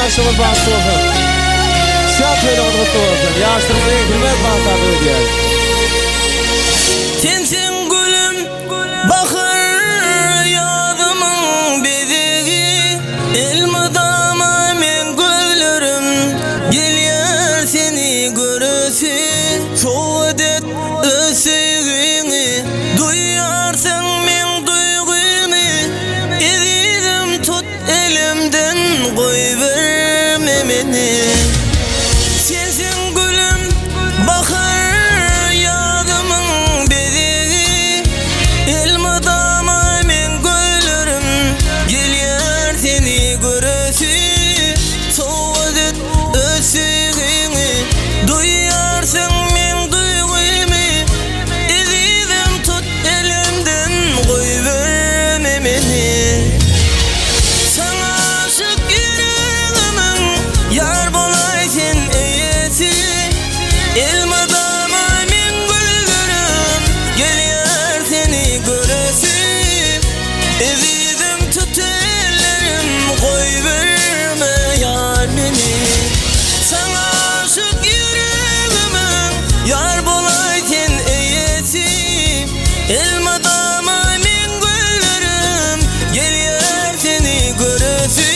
yaşamın bahtı olsun. Şat böyle mutlu olsun. Yaştırmayı hürmet bahtı ödüyor. Sensin gülüm, bakır yadımın bedeği. Elmadama men gözlerim, geliyor seni görüsü. Soğudet ösüğünü, duyarsın men duygumu. Ezidim tut elimden, koy verme beni. Sensin gülüm, bakır yadımın bedeği. Elmadama men gözlerim, geliyor seni görüsü. Soğudet ösüğünü, duyarsın men duygumu. Ezidim tut elimden, koy verme beni. Sana aşık yüreğimin yar bolaysın eyesi. Elmadama men gözlerim, geliyor seni görüsü. Ezidim tut ellerim, koy verme yar beni. Sana aşık yüreğimin yar bolaysın eyesi. Elmadama men gözlerim, geliyor seni görüsü.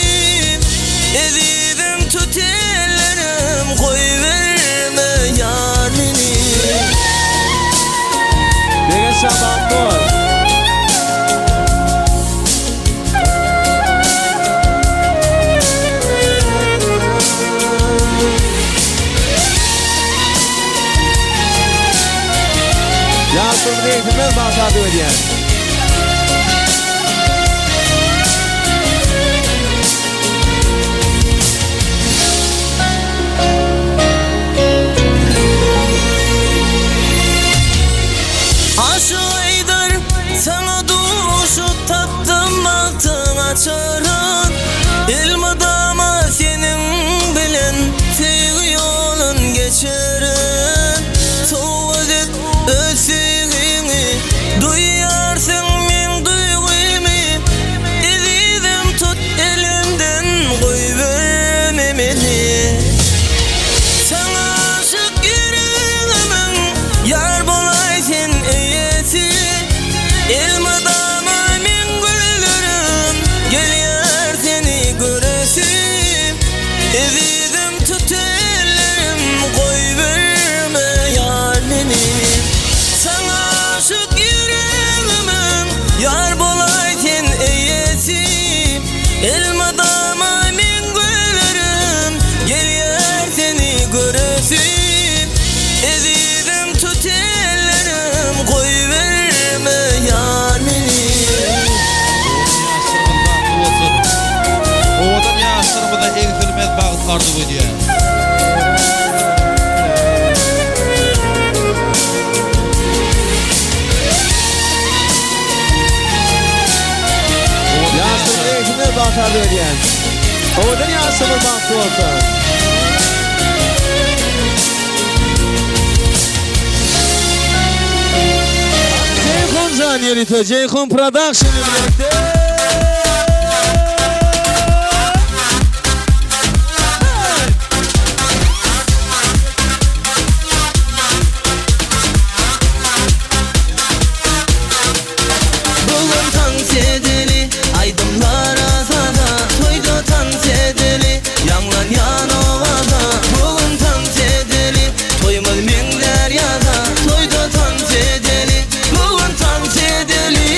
Ezidim tut ellerim, koy verme yar beni. Degen şabat ol. Yaştırmayı hürmet bahtı ödüyor. Aşık Aydar, sana duşu tattım baktın açarın. Elmadama senin bilen sevgi yolun geçerin. Soğudet ösüğünü, duyarsın men duygumu. Ezidim tut elimden, koy verme beni. Sana aşık yüreğimin yar bolaysın eyesi. Elmadama men gözlerim, geliyor seni görüsü. Ezidim tut ellerim, koy verme yar beni. Sana aşık yüreğimin yar bolaysın eyesi. Elmadama men gözlerim, geliyor seni görüsü. Ezidim tut ellerim, koy verme yar beni. O adam yaşlarımda en hürmet bağıtlardı bu diye. Yaştırmayı hürmet bahtı ödüyor. Oğudun yaşamın bahtı olsun. Ceyhun Can yönetiyor. Ceyhun Production birlikte. Bugün dans edeli, aydınlar azada. Toyda dans edeli, yanlan yan ovada. Bugün dans edeli, toymaz men deryada. Toyda dans edeli, bugün dans edeli.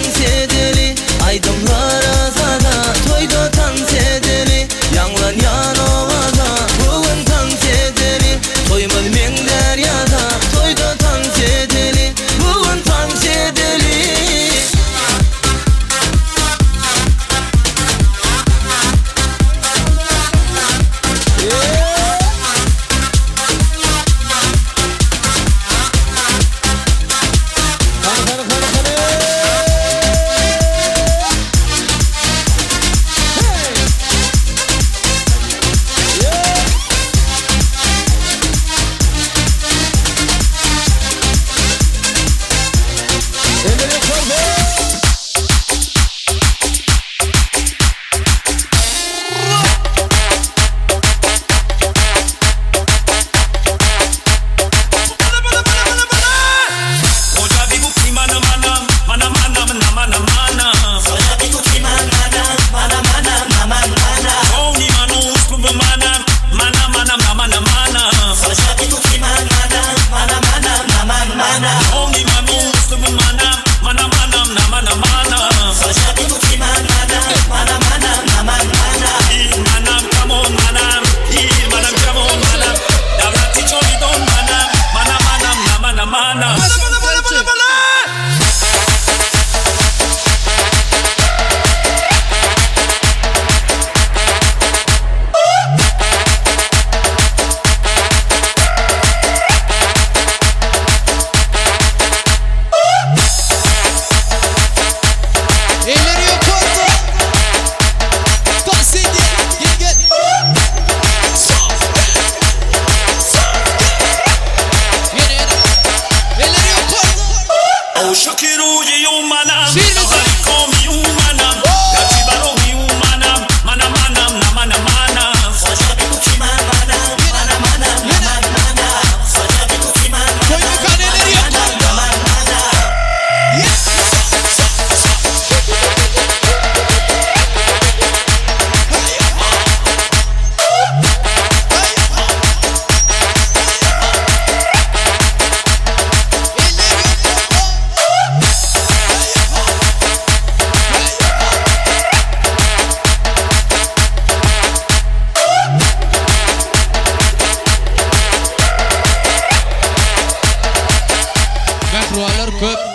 dans edeli Aydınlar azada toyda dans edeli Yanlan yanovada bugün dans edeli Toymaz men deryada toyda dans edeli Bugün dans edeli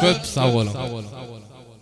Köp sağ olun.